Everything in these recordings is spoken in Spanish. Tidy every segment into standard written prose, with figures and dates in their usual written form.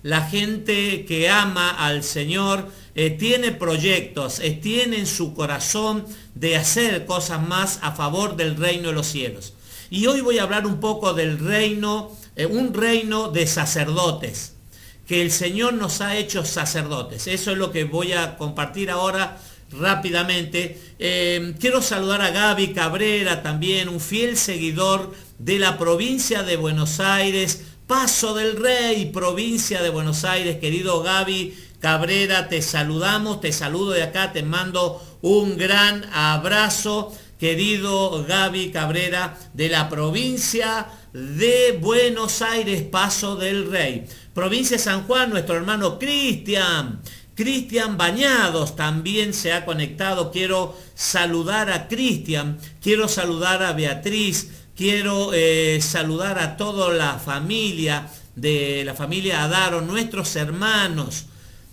la gente que ama al Señor tiene proyectos, tiene en su corazón de hacer cosas más a favor del reino de los cielos. Y hoy voy a hablar un poco del reino, un reino de sacerdotes, que el Señor nos ha hecho sacerdotes. Eso es lo que voy a compartir ahora rápidamente. Quiero saludar a Gaby Cabrera, también un fiel seguidor de la provincia de Buenos Aires, Paso del Rey, provincia de Buenos Aires. Querido Gaby Cabrera, te saludamos, te saludo de acá, te mando un gran abrazo, querido Gaby Cabrera, de la provincia de Buenos Aires, Paso del Rey. Provincia de San Juan, nuestro hermano Cristian Bañados también se ha conectado. Quiero saludar a Cristian, quiero saludar a Beatriz, quiero saludar a toda la familia de la familia Adaro, nuestros hermanos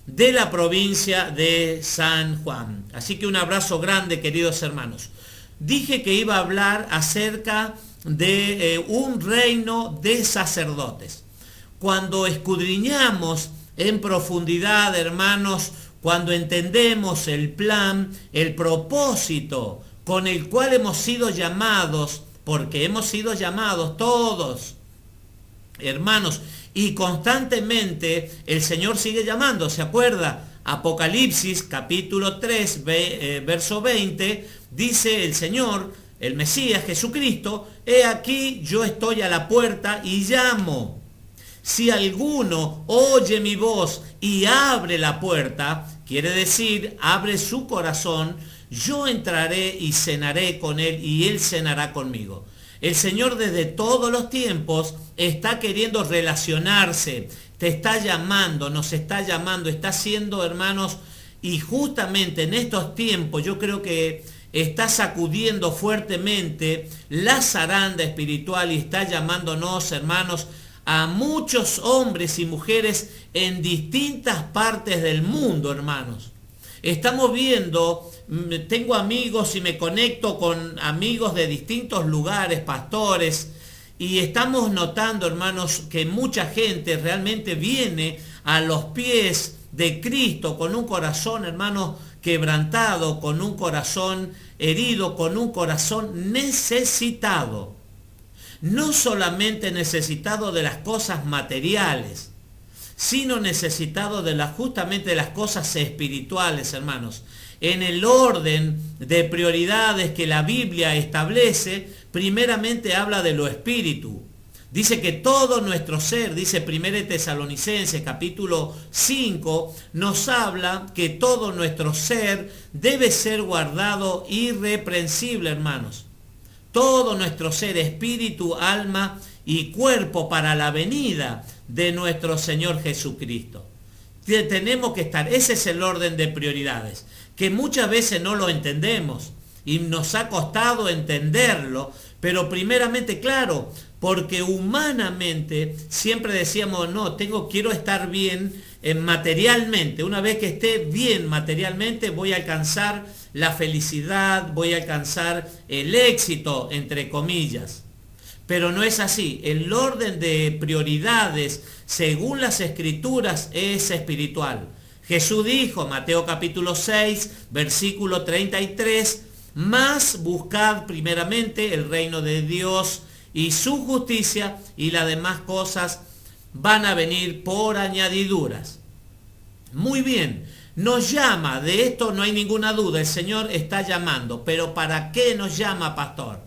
de la provincia de San Juan. Así que un abrazo grande, queridos hermanos. Dije que iba a hablar acerca de un reino de sacerdotes. Cuando escudriñamos en profundidad, hermanos, cuando entendemos el plan, el propósito con el cual hemos sido llamados, porque hemos sido llamados todos, hermanos, y constantemente el Señor sigue llamando. ¿Se acuerda? Apocalipsis capítulo 3, verso 20, dice el Señor, el Mesías Jesucristo: he aquí yo estoy a la puerta y llamo. Si alguno oye mi voz y abre la puerta, quiere decir, abre su corazón, yo entraré y cenaré con él y él cenará conmigo. El Señor desde todos los tiempos está queriendo relacionarse, te está llamando, nos está llamando, está haciendo, hermanos, y justamente en estos tiempos yo creo que está sacudiendo fuertemente la zaranda espiritual y está llamándonos, hermanos, a muchos hombres y mujeres en distintas partes del mundo, hermanos. Estamos viendo, tengo amigos y me conecto con amigos de distintos lugares, pastores, y estamos notando, hermanos, que mucha gente realmente viene a los pies de Cristo con un corazón, hermanos, quebrantado, con un corazón herido, con un corazón necesitado. No solamente necesitado de las cosas materiales, sino necesitado de justamente de las cosas espirituales, hermanos. En el orden de prioridades que la Biblia establece, primeramente habla de lo espíritu. Dice que todo nuestro ser, dice 1 Tesalonicenses capítulo 5, nos habla que todo nuestro ser debe ser guardado irreprensible, hermanos. Todo nuestro ser, espíritu, alma y cuerpo, para la venida de nuestro Señor Jesucristo. Tenemos que estar, ese es el orden de prioridades, que muchas veces no lo entendemos y nos ha costado entenderlo, pero primeramente, claro, porque humanamente siempre decíamos, no, quiero estar bien materialmente. Una vez que esté bien materialmente, voy a alcanzar la felicidad, voy a alcanzar el éxito, entre comillas. Pero no es así. El orden de prioridades, según las Escrituras, es espiritual. Jesús dijo, Mateo capítulo 6, versículo 33, mas buscad primeramente el reino de Dios y su justicia, y las demás cosas van a venir por añadiduras. Muy bien, nos llama, de esto no hay ninguna duda, el Señor está llamando, pero ¿para qué nos llama, pastor?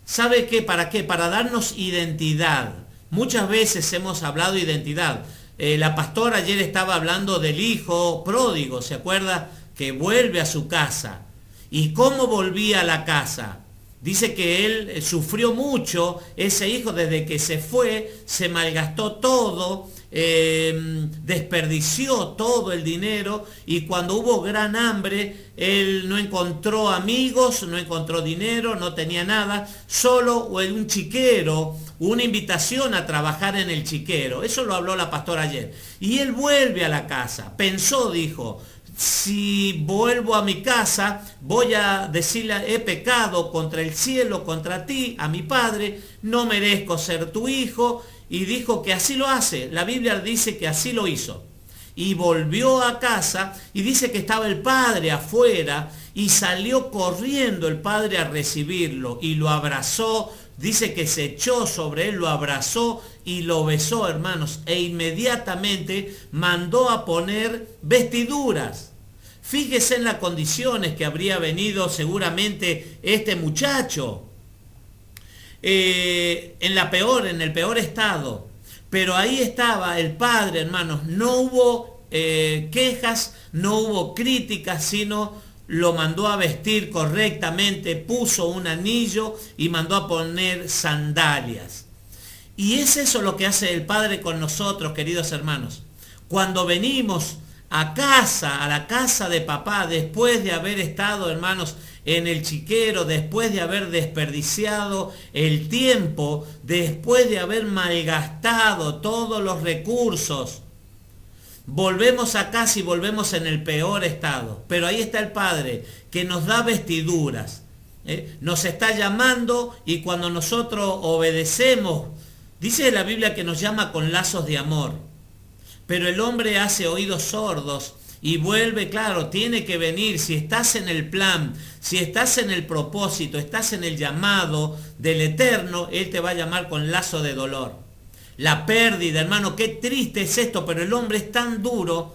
¿Sabe qué? ¿Para qué? Para darnos identidad. Muchas veces hemos hablado de identidad. La pastora ayer estaba hablando del hijo pródigo, ¿se acuerda? Que vuelve a su casa. ¿Y cómo volvía a la casa? Dice que él sufrió mucho, ese hijo desde que se fue, se malgastó todo, desperdició todo el dinero, y cuando hubo gran hambre, él no encontró amigos, no encontró dinero, no tenía nada, solo un chiquero, una invitación a trabajar en el chiquero. Eso lo habló la pastora ayer. Y él vuelve a la casa, pensó, dijo, si vuelvo a mi casa, voy a decirle, he pecado contra el cielo, contra ti, a mi padre, no merezco ser tu hijo, y dijo que así lo hace. La Biblia dice que así lo hizo. Y volvió a casa y dice que estaba el padre afuera y salió corriendo el padre a recibirlo y lo abrazó. Dice que se echó sobre él, lo abrazó y lo besó, hermanos, e inmediatamente mandó a poner vestiduras. Fíjese en las condiciones que habría venido seguramente este muchacho, en el peor estado. Pero ahí estaba el padre, hermanos. No hubo quejas, no hubo críticas, sino lo mandó a vestir correctamente, puso un anillo y mandó a poner sandalias. Y es eso lo que hace el Padre con nosotros, queridos hermanos. Cuando venimos a casa, a la casa de papá, después de haber estado, hermanos, en el chiquero, después de haber desperdiciado el tiempo, después de haber malgastado todos los recursos, volvemos a casa y volvemos en el peor estado. Pero ahí está el Padre que nos da vestiduras, nos está llamando, y cuando nosotros obedecemos, dice la Biblia que nos llama con lazos de amor. Pero el hombre hace oídos sordos y vuelve, claro, tiene que venir. Si estás en el plan, si estás en el propósito, estás en el llamado del Eterno, Él te va a llamar con lazo de dolor. La pérdida, hermano, qué triste es esto, pero el hombre es tan duro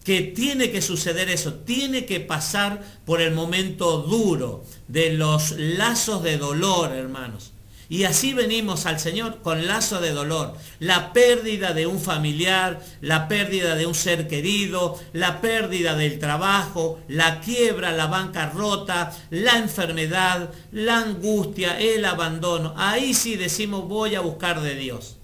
que tiene que suceder eso, tiene que pasar por el momento duro de los lazos de dolor, hermanos. Y así venimos al Señor con lazo de dolor. La pérdida de un familiar, la pérdida de un ser querido, la pérdida del trabajo, la quiebra, la bancarrota, la enfermedad, la angustia, el abandono. Ahí sí decimos, voy a buscar de Dios.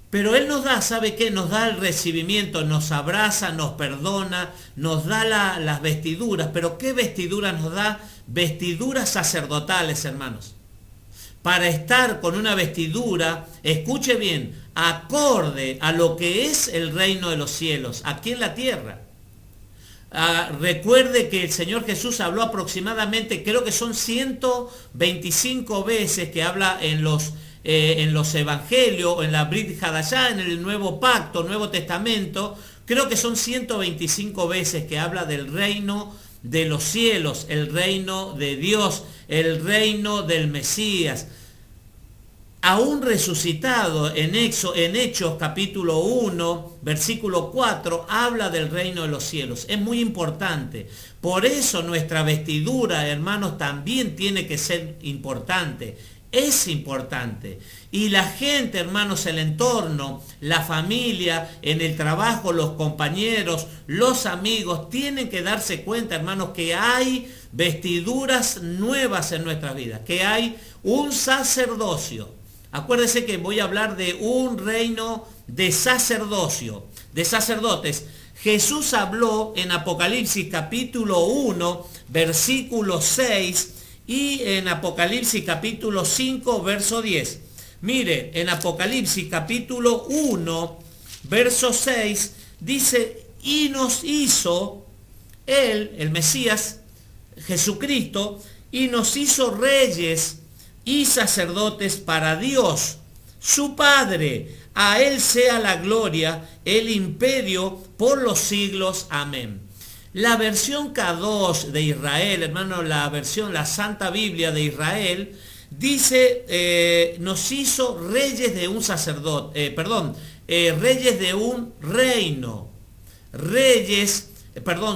Pero Él nos da, ¿sabe qué? Nos da el recibimiento, nos abraza, nos perdona, nos da las vestiduras. ¿Pero qué vestiduras nos da? Vestiduras sacerdotales, hermanos. Para estar con una vestidura, escuche bien, acorde a lo que es el reino de los cielos, aquí en la tierra. Recuerde que el Señor Jesús habló aproximadamente, creo que son 125 veces que habla en los evangelios, en la Brit Hadashah, en el Nuevo Pacto, Nuevo Testamento. Creo que son 125 veces que habla del reino de los cielos, el reino de Dios, el reino del Mesías. Aún resucitado en Hechos capítulo 1, versículo 4, habla del reino de los cielos. Es muy importante. Por eso nuestra vestidura, hermanos, también tiene que ser importante. Es importante. Y la gente, hermanos, el entorno, la familia, en el trabajo, los compañeros, los amigos, tienen que darse cuenta, hermanos, que hay vestiduras nuevas en nuestras vidas, que hay un sacerdocio. Acuérdense que voy a hablar de un reino de sacerdocio, de sacerdotes. Jesús habló en Apocalipsis capítulo 1, versículo 6, y en Apocalipsis capítulo 5, verso 10. Mire, en Apocalipsis capítulo 1, verso 6, dice, y nos hizo Él, el Mesías, Jesucristo, y nos hizo reyes y sacerdotes para Dios, su Padre. A Él sea la gloria, el imperio por los siglos. Amén. La versión K2 de Israel, hermano, la Santa Biblia de Israel, dice, nos hizo reyes de un sacerdote, reyes de un reino,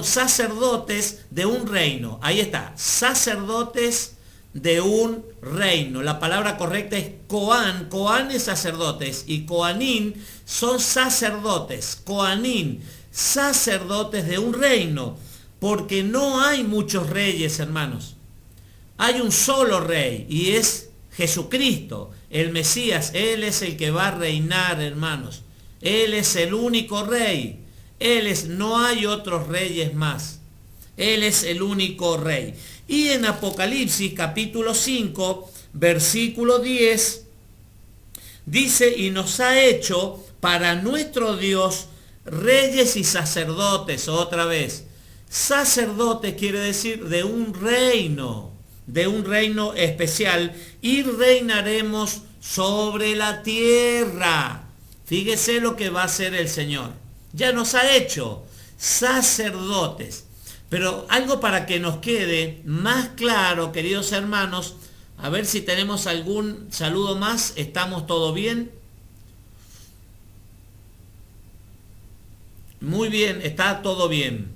sacerdotes de un reino. Ahí está, sacerdotes de un reino. La palabra correcta es Coán. Coán es sacerdotes y Coanín son sacerdotes. Coanín, sacerdotes de un reino, porque no hay muchos reyes, hermanos. Hay un solo rey y es Jesucristo, el Mesías. Él es el que va a reinar, hermanos. Él es el único rey. No hay otros reyes más. Él es el único rey. Y en Apocalipsis capítulo 5, versículo 10, dice, y nos ha hecho para nuestro Dios reyes y sacerdotes. Otra vez, sacerdotes quiere decir de un reino especial, y reinaremos sobre la tierra. Fíjese lo que va a hacer el Señor. Ya nos ha hecho sacerdotes. Pero algo para que nos quede más claro, queridos hermanos, a ver si tenemos algún saludo más. ¿Estamos todo bien? Muy bien, está todo bien.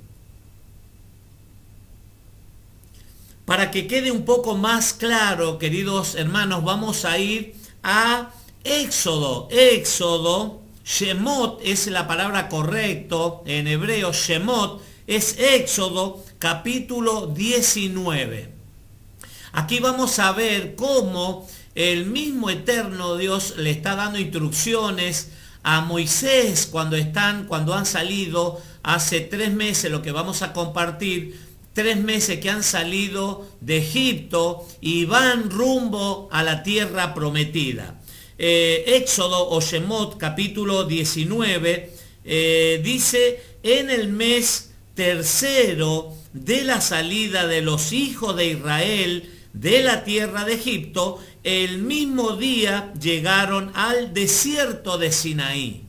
Para que quede un poco más claro, queridos hermanos, vamos a ir a Éxodo. Éxodo, Shemot es la palabra correcta en hebreo, Shemot es Éxodo capítulo 19. Aquí vamos a ver cómo el mismo eterno Dios le está dando instrucciones a Moisés cuando han salido hace 3 meses, lo que vamos a compartir, 3 meses que han salido de Egipto y van rumbo a la tierra prometida. Éxodo o Shemot capítulo 19 dice: en el mes tercero de la salida de los hijos de Israel de la tierra de Egipto, el mismo día llegaron al desierto de Sinaí.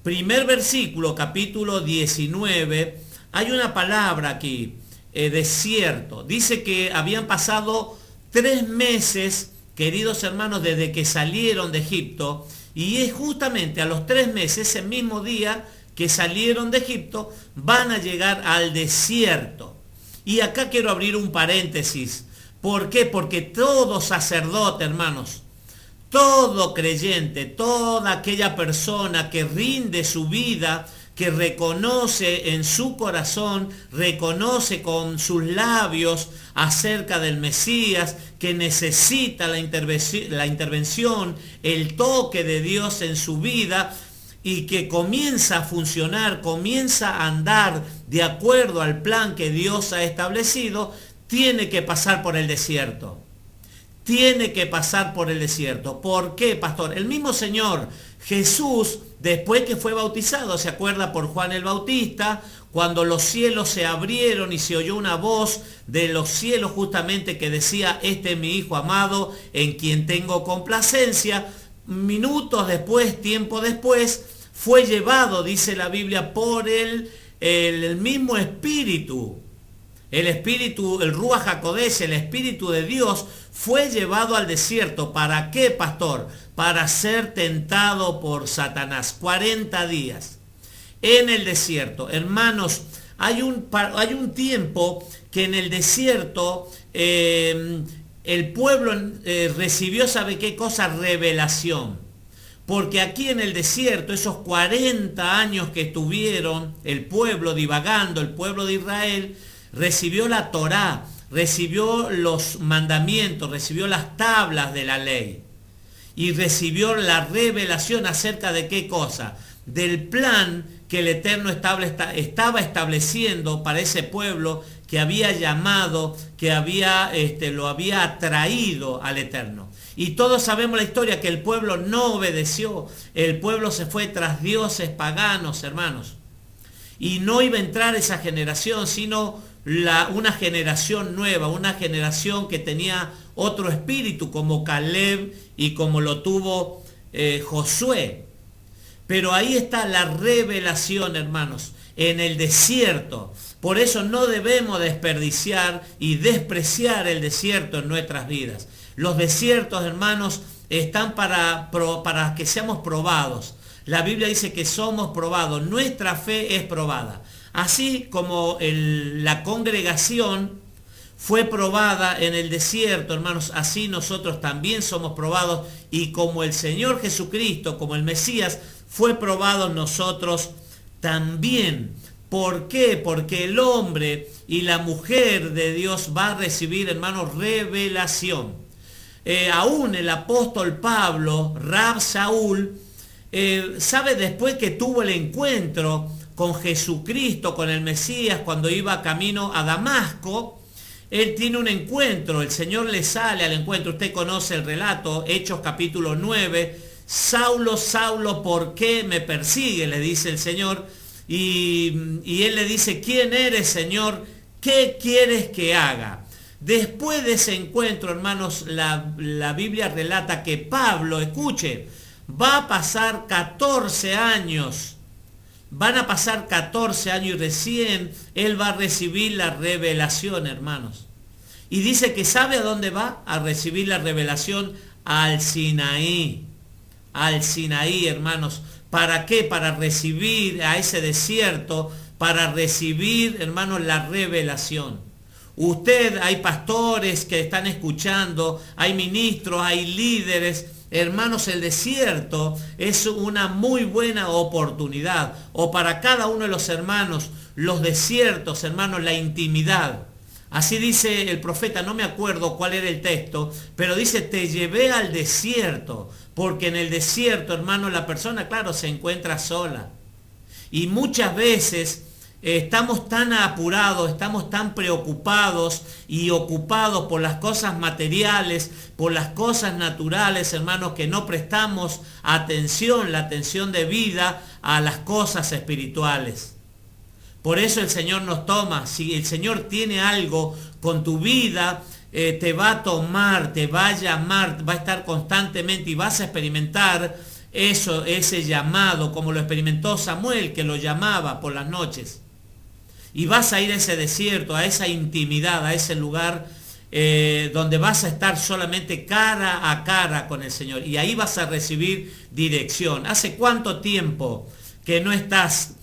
Primer versículo, capítulo 19, hay una palabra aquí, desierto. Dice que habían pasado 3 meses, queridos hermanos, desde que salieron de Egipto, y es justamente a los 3 meses, ese mismo día que salieron de Egipto, van a llegar al desierto. Y acá quiero abrir un paréntesis. ¿Por qué? Porque todo sacerdote, hermanos, todo creyente, toda aquella persona que rinde su vida, que reconoce en su corazón, reconoce con sus labios acerca del Mesías, que necesita la intervención, el toque de Dios en su vida, y que comienza a funcionar, comienza a andar de acuerdo al plan que Dios ha establecido, tiene que pasar por el desierto. Tiene que pasar por el desierto. ¿Por qué, pastor? El mismo Señor Jesús, después que fue bautizado, ¿se acuerda por Juan el Bautista? Cuando los cielos se abrieron y se oyó una voz de los cielos justamente que decía: este es mi Hijo amado, en quien tengo complacencia. Minutos después, tiempo después, fue llevado, dice la Biblia, por el mismo Espíritu. El Espíritu, el Ruach HaKodesh, el Espíritu de Dios, fue llevado al desierto. ¿Para qué, pastor? Para ser tentado por Satanás. 40 días en el desierto. Hermanos, hay un tiempo que en el desierto el pueblo recibió, ¿sabe qué cosa? Revelación. Porque aquí en el desierto, esos 40 años que estuvieron el pueblo divagando, el pueblo de Israel, recibió la Torá, recibió los mandamientos, recibió las tablas de la ley y recibió la revelación acerca de qué cosa, del plan que el Eterno estaba estableciendo para ese pueblo que había llamado, que lo había atraído al Eterno. Y todos sabemos la historia, que el pueblo no obedeció, el pueblo se fue tras dioses paganos, hermanos. Y no iba a entrar esa generación, sino una generación nueva, una generación que tenía otro espíritu, como Caleb y como lo tuvo Josué. Pero ahí está la revelación, hermanos, en el desierto. Por eso no debemos desperdiciar y despreciar el desierto en nuestras vidas. Los desiertos, hermanos, están para que seamos probados. La Biblia dice que somos probados, nuestra fe es probada. Así como la congregación fue probada en el desierto, hermanos, así nosotros también somos probados, y como el Señor Jesucristo, como el Mesías, fue probado, nosotros también. ¿Por qué? Porque el hombre y la mujer de Dios va a recibir, hermanos, revelación. Aún el apóstol Pablo, Rab Saúl, sabe, después que tuvo el encuentro con Jesucristo, con el Mesías, cuando iba camino a Damasco, él tiene un encuentro, el Señor le sale al encuentro. Usted conoce el relato, Hechos capítulo 9, Saulo, Saulo, ¿por qué me persigue?, le dice el Señor, y él le dice: ¿quién eres, Señor? ¿Qué quieres que haga? Después de ese encuentro, hermanos, la Biblia relata que Pablo, escuche, va a pasar 14 años. Van a pasar 14 años y recién él va a recibir la revelación, hermanos. Y dice que ¿sabe a dónde va a recibir la revelación? Al Sinaí. Al Sinaí, hermanos. ¿Para qué? Para recibir a ese desierto, para recibir, hermanos, la revelación. Usted, hay pastores que están escuchando, hay ministros, hay líderes. Hermanos, el desierto es una muy buena oportunidad. O para cada uno de los hermanos, los desiertos, hermanos, la intimidad. Así dice el profeta, no me acuerdo cuál era el texto, pero dice, te llevé al desierto, porque en el desierto, hermano, la persona, claro, se encuentra sola. Y muchas veces estamos tan apurados, estamos tan preocupados y ocupados por las cosas materiales, por las cosas naturales, hermanos, que no prestamos atención, la atención debida a las cosas espirituales. Por eso el Señor nos toma. Si el Señor tiene algo con tu vida, te va a tomar, te va a llamar, va a estar constantemente y vas a experimentar eso, ese llamado, como lo experimentó Samuel, que lo llamaba por las noches. Y vas a ir a ese desierto, a esa intimidad, a ese lugar donde vas a estar solamente cara a cara con el Señor. Y ahí vas a recibir dirección. ¿Hace cuánto tiempo que no estás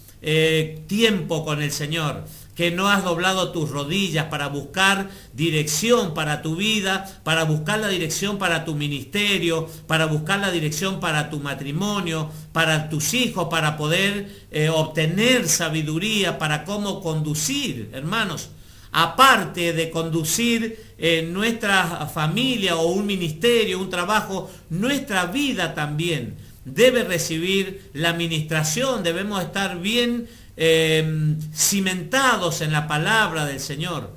tiempo con el Señor? Que no has doblado tus rodillas para buscar dirección para tu vida, para buscar la dirección para tu ministerio, para buscar la dirección para tu matrimonio, para tus hijos, para poder obtener sabiduría para cómo conducir, hermanos. Aparte de conducir nuestra familia o un ministerio, un trabajo, nuestra vida también debe recibir la administración, debemos estar bien cimentados en la palabra del Señor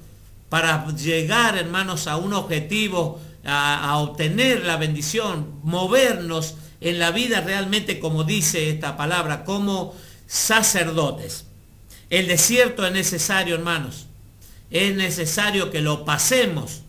para llegar, hermanos, a un objetivo, a obtener la bendición, movernos en la vida realmente como dice esta palabra, como sacerdotes. El desierto es necesario, hermanos, es necesario que lo pasemos,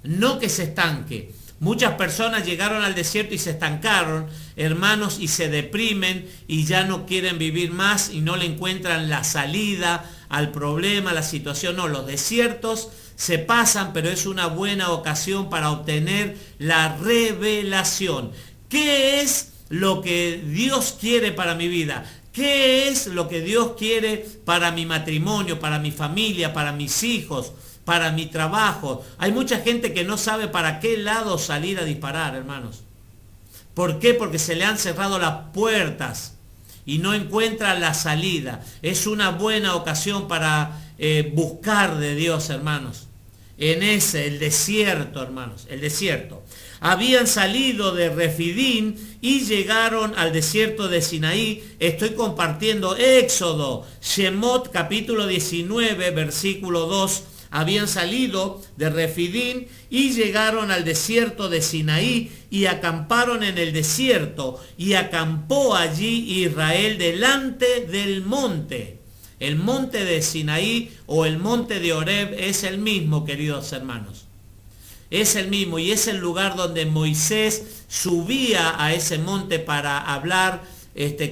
no que se estanque. Muchas personas llegaron al desierto y se estancaron, hermanos, y se deprimen y ya no quieren vivir más y no le encuentran la salida al problema, a la situación. No, los desiertos se pasan, pero es una buena ocasión para obtener la revelación. ¿Qué es lo que Dios quiere para mi vida? ¿Qué es lo que Dios quiere para mi matrimonio, para mi familia, para mis hijos, para mi trabajo? Hay mucha gente que no sabe para qué lado salir a disparar, hermanos. ¿Por qué? Porque se le han cerrado las puertas y no encuentra la salida. Es una buena ocasión para buscar de Dios, hermanos. En el desierto, hermanos, el desierto. Habían salido de Refidín y llegaron al desierto de Sinaí. Estoy compartiendo Éxodo, Shemot capítulo 19, versículo 2. Habían salido de Refidín y llegaron al desierto de Sinaí y acamparon en el desierto, y acampó allí Israel delante del monte. El monte de Sinaí o el monte de Horeb es el mismo, queridos hermanos. Es el mismo y es el lugar donde Moisés subía a ese monte para hablar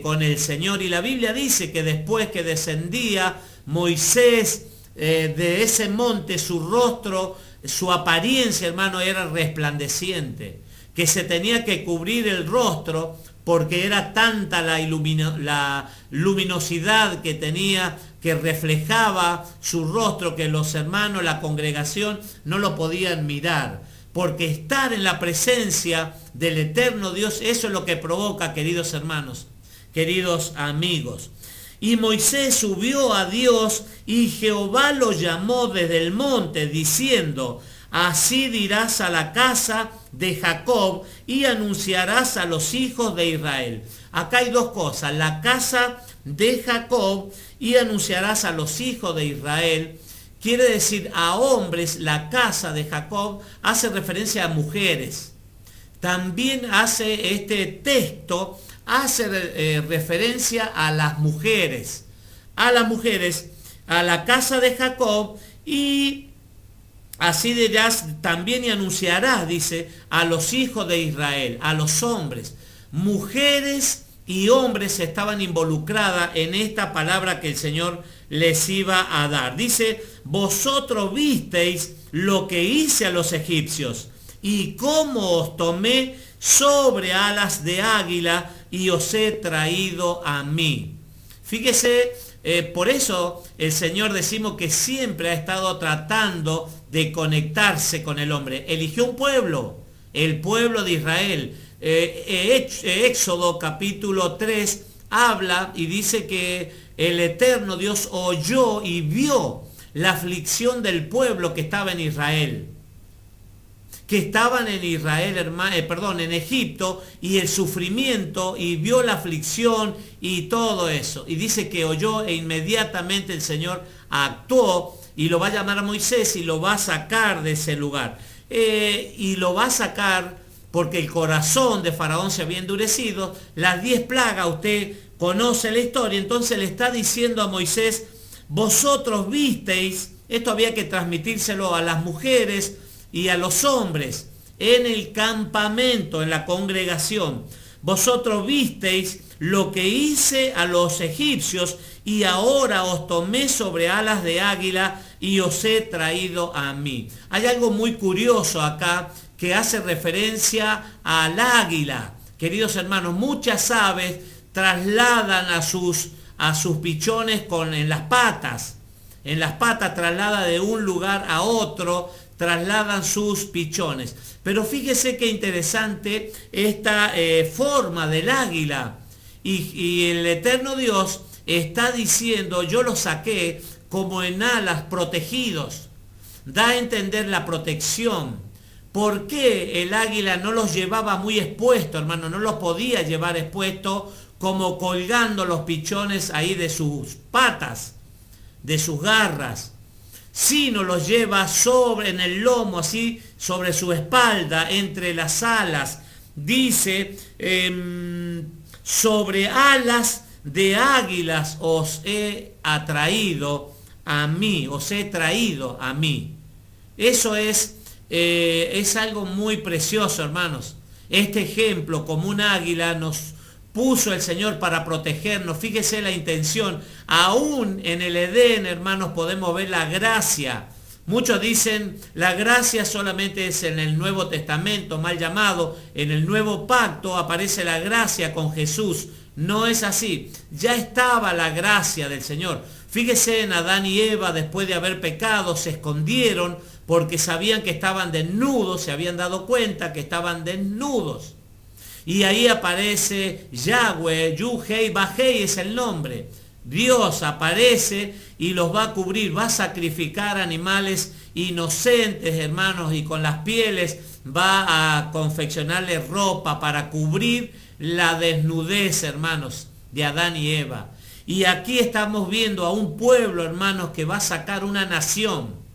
con el Señor. Y la Biblia dice que después que descendía Moisés de ese monte, su rostro, su apariencia, hermano, era resplandeciente, que se tenía que cubrir el rostro porque era tanta la luminosidad que tenía, que reflejaba su rostro, que los hermanos, la congregación, no lo podían mirar. Porque estar en la presencia del eterno Dios, eso es lo que provoca, queridos hermanos, queridos amigos. Y Moisés subió a Dios y Jehová lo llamó desde el monte diciendo: así dirás a la casa de Jacob y anunciarás a los hijos de Israel. Acá hay dos cosas: la casa de Jacob y anunciarás a los hijos de Israel. Quiere decir a hombres. La casa de Jacob hace referencia a mujeres. También hace este texto, hace referencia a las mujeres. A las mujeres, a la casa de Jacob, y Así dirás también y anunciarás, dice, a los hijos de Israel, a los hombres. Mujeres y hombres estaban involucradas en esta palabra que el Señor les iba a dar. Dice, vosotros visteis lo que hice a los egipcios y cómo os tomé sobre alas de águila y os he traído a mí. Fíjese, por eso el Señor decimos que siempre ha estado tratando de conectarse con el hombre. Eligió un pueblo, el pueblo de Israel. Éxodo capítulo 3 habla y dice que el eterno Dios oyó y vio la aflicción del pueblo que estaba en Israel. Que estaban en Israel, en Egipto, y el sufrimiento, y vio la aflicción y todo eso. Y dice que oyó e inmediatamente el Señor actuó y lo va a llamar a Moisés y lo va a sacar de ese lugar. Y lo va a sacar porque el corazón de Faraón se había endurecido. Las 10 plagas, usted conoce la historia, entonces le está diciendo a Moisés, vosotros visteis, esto había que transmitírselo a las mujeres y a los hombres en el campamento, en la congregación. Vosotros visteis lo que hice a los egipcios y ahora os tomé sobre alas de águila y os he traído a mí. Hay algo muy curioso acá que hace referencia al águila. Queridos hermanos, muchas aves trasladan a sus pichones en las patas. En las patas traslada de un lugar a otro, trasladan sus pichones. Pero fíjese qué interesante esta forma del águila. Y el eterno Dios está diciendo, yo los saqué como en alas protegidos. Da a entender la protección. ¿Por qué el águila no los llevaba muy expuestos, hermano? No los podía llevar expuestos como colgando los pichones ahí de sus patas, de sus garras, sino los lleva en el lomo, así sobre su espalda, entre las alas. Dice, sobre alas de águilas os he traído a mí. Eso es algo muy precioso, hermanos. Este ejemplo, como un águila, nos puso el Señor para protegernos. Fíjese la intención. Aún en el Edén, hermanos, podemos ver la gracia. Muchos dicen, la gracia solamente es en el Nuevo Testamento, mal llamado. En el Nuevo Pacto aparece la gracia con Jesús. No es así. Ya estaba la gracia del Señor. Fíjese en Adán y Eva, después de haber pecado, se escondieron porque sabían que estaban desnudos, se habían dado cuenta que estaban desnudos. Y ahí aparece Yahweh, Yuhei, Bajei es el nombre. Dios aparece y los va a cubrir, va a sacrificar animales inocentes, hermanos, y con las pieles va a confeccionarles ropa para cubrir la desnudez, hermanos, de Adán y Eva. Y aquí estamos viendo a un pueblo, hermanos, que va a sacar una nación,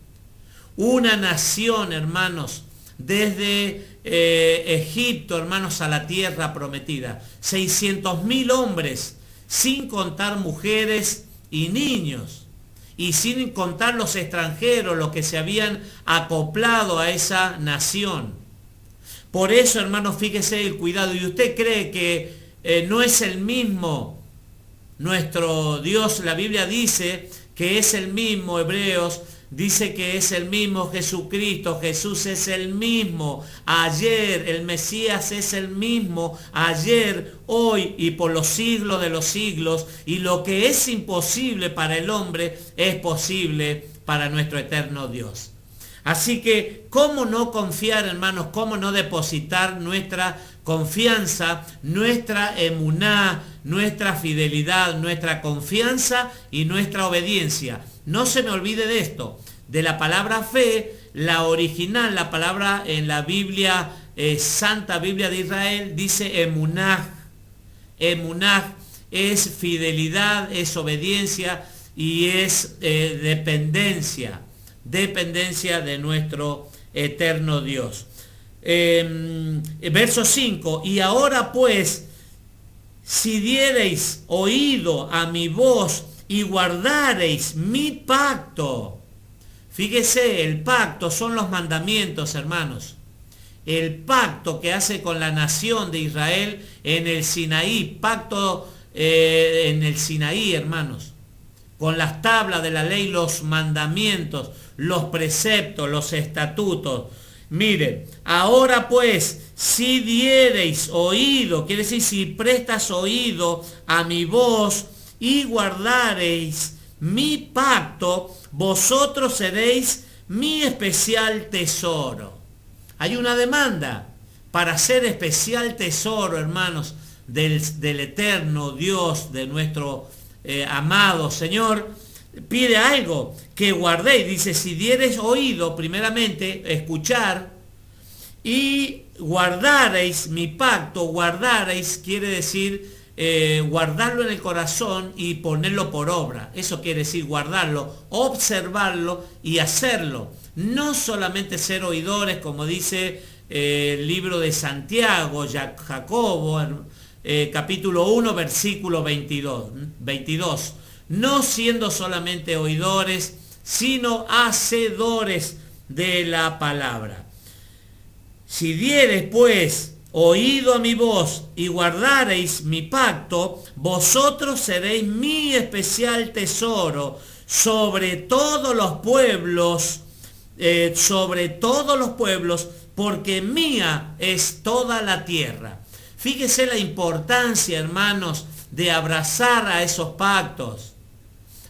hermanos, desde Egipto, hermanos, a la tierra prometida. 600.000 hombres, sin contar mujeres y niños, y sin contar los extranjeros, los que se habían acoplado a esa nación. Por eso, hermanos, fíjese el cuidado. ¿Y usted cree que no es el mismo nuestro Dios? La Biblia dice que es el mismo. Hebreos dice que es el mismo Jesucristo. Jesús es el mismo ayer. El Mesías es el mismo ayer, hoy y por los siglos de los siglos. Y lo que es imposible para el hombre es posible para nuestro eterno Dios. Así que, ¿cómo no confiar, hermanos? ¿Cómo no depositar nuestra confianza, nuestra emuná, nuestra fidelidad, nuestra confianza y nuestra obediencia? No se me olvide de esto, de la palabra fe, la original, la palabra en la Biblia, Santa Biblia de Israel, dice emuná. Emuná es fidelidad, es obediencia y es dependencia de nuestro eterno Dios. Verso 5, y ahora pues, si diereis oído a mi voz y guardareis mi pacto. Fíjese, el pacto son los mandamientos, hermanos. El pacto que hace con la nación de Israel en el Sinaí, pacto en el Sinaí, hermanos, con las tablas de la ley, los mandamientos, los preceptos, los estatutos. Miren, ahora pues, si diereis oído, quiere decir, si prestas oído a mi voz y guardareis mi pacto, vosotros seréis mi especial tesoro. Hay una demanda para ser especial tesoro, hermanos, del eterno Dios, de nuestro amado Señor. Pide algo, que guardéis. Dice, si diereis oído, primeramente, escuchar, y guardareis mi pacto. Guardareis quiere decir guardarlo en el corazón y ponerlo por obra. Eso quiere decir guardarlo, observarlo y hacerlo. No solamente ser oidores, como dice el libro de Santiago, Jacobo, capítulo 1, versículo 22. No siendo solamente oidores, sino hacedores de la palabra. Si diereis pues oído a mi voz y guardareis mi pacto, vosotros seréis mi especial tesoro sobre todos los pueblos, porque mía es toda la tierra. Fíjese la importancia, hermanos, de abrazar a esos pactos,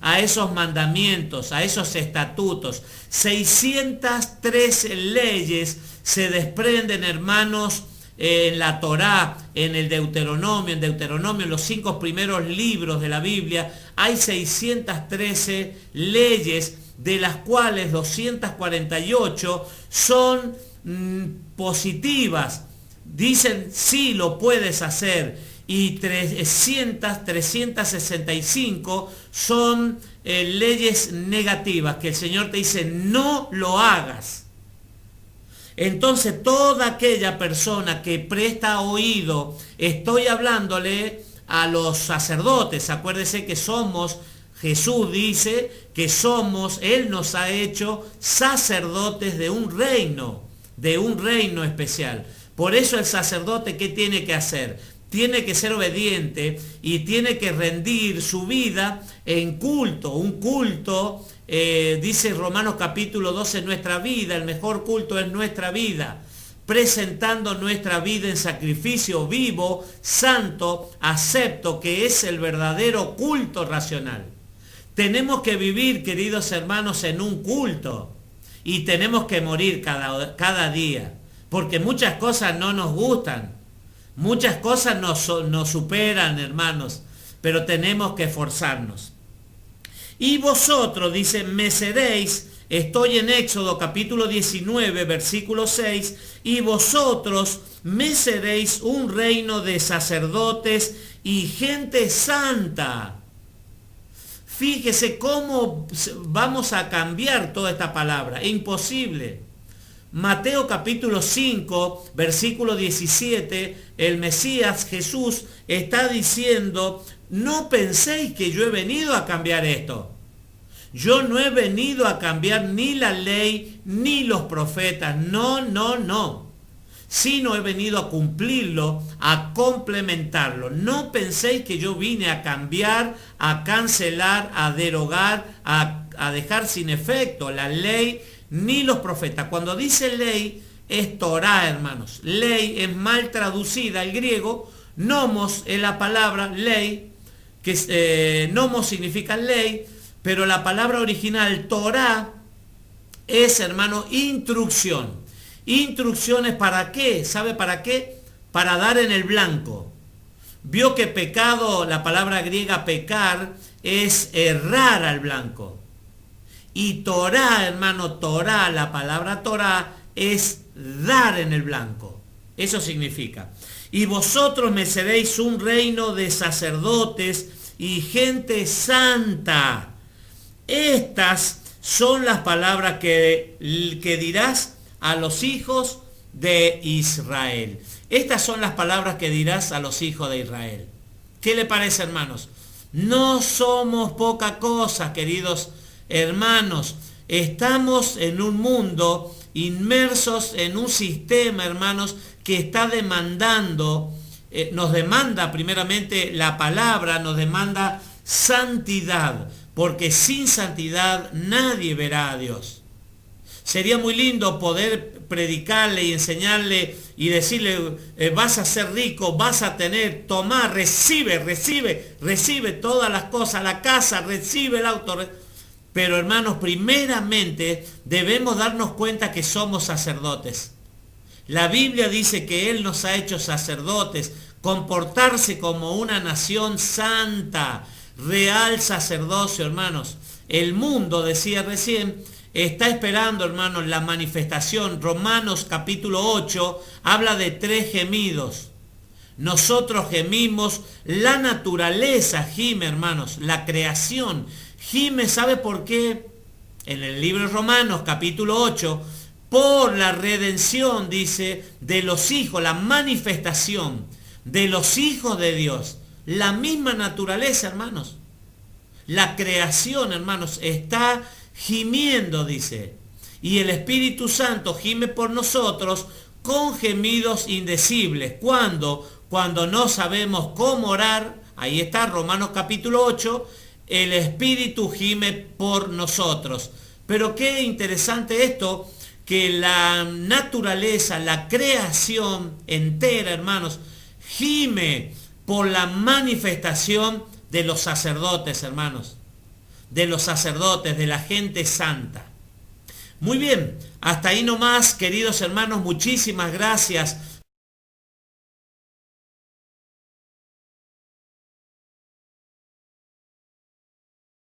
a esos mandamientos, a esos estatutos. 613 leyes se desprenden, hermanos, en la Torá, en el Deuteronomio, en los 5 primeros libros de la Biblia, hay 613 leyes, de las cuales 248 son positivas. Dicen, sí, lo puedes hacer. Y 365 son leyes negativas, que el Señor te dice, no lo hagas. Entonces, toda aquella persona que presta oído, estoy hablándole a los sacerdotes. Acuérdese que somos, Jesús dice que somos, Él nos ha hecho sacerdotes de un reino especial. Por eso el sacerdote, ¿qué tiene que hacer? Tiene que ser obediente y tiene que rendir su vida en culto. Un culto, dice Romanos capítulo 12, nuestra vida, el mejor culto es nuestra vida. Presentando nuestra vida en sacrificio vivo, santo, acepto, que es el verdadero culto racional. Tenemos que vivir, queridos hermanos, en un culto. Y tenemos que morir cada día. Porque muchas cosas no nos gustan. Muchas cosas nos superan, hermanos. Pero tenemos que esforzarnos. Y vosotros, dice, me seréis, estoy en Éxodo capítulo 19, versículo 6, y vosotros me seréis un reino de sacerdotes y gente santa. Fíjese cómo vamos a cambiar toda esta palabra. Es imposible. Mateo capítulo 5, versículo 17, el Mesías Jesús está diciendo, no penséis que yo he venido a cambiar esto. Yo no he venido a cambiar ni la ley ni los profetas. No. Sino he venido a cumplirlo, a complementarlo. No penséis que yo vine a cambiar, a cancelar, a derogar, a dejar sin efecto la ley ni los profetas. Cuando dice ley es Torá, hermanos. Ley es mal traducida al griego. Nomos es la palabra ley, que nomos significa ley, pero la palabra original Torá es, hermano, instrucción. ¿Instrucciones para qué? ¿Sabe para qué? Para dar en el blanco. Vio que pecado, la palabra griega pecar, es errar al blanco. Y Torá, hermano, Torá, la palabra Torá, es dar en el blanco. Eso significa. Y vosotros me seréis un reino de sacerdotes y gente santa. Estas son las palabras que dirás a los hijos de Israel. Estas son las palabras que dirás a los hijos de Israel. ¿Qué le parece, hermanos? No somos poca cosa, queridos hermanos. Estamos en un mundo inmersos en un sistema, hermanos, que está demandando, nos demanda primeramente la palabra, nos demanda santidad, porque sin santidad nadie verá a Dios. Sería muy lindo poder predicarle y enseñarle y decirle, vas a ser rico, vas a tener, toma, recibe todas las cosas, la casa, recibe el auto. Pero hermanos, primeramente debemos darnos cuenta que somos sacerdotes. La Biblia dice que Él nos ha hecho sacerdotes, comportarse como una nación santa, real sacerdocio, hermanos. El mundo, decía recién, está esperando, hermanos, la manifestación. Romanos capítulo 8 habla de 3 gemidos. Nosotros gemimos, la naturaleza gime, hermanos, la creación gime. ¿Sabe por qué? En el libro de Romanos capítulo 8, por la redención, dice, de los hijos, la manifestación de los hijos de Dios. La misma naturaleza, hermanos. La creación, hermanos, está gimiendo, dice. Y el Espíritu Santo gime por nosotros con gemidos indecibles. ¿Cuándo? Cuando no sabemos cómo orar. Ahí está Romanos capítulo 8. El Espíritu gime por nosotros. Pero qué interesante esto, que la naturaleza, la creación entera, hermanos, gime por la manifestación de los sacerdotes, hermanos. De los sacerdotes, de la gente santa. Muy bien, hasta ahí nomás, queridos hermanos, muchísimas gracias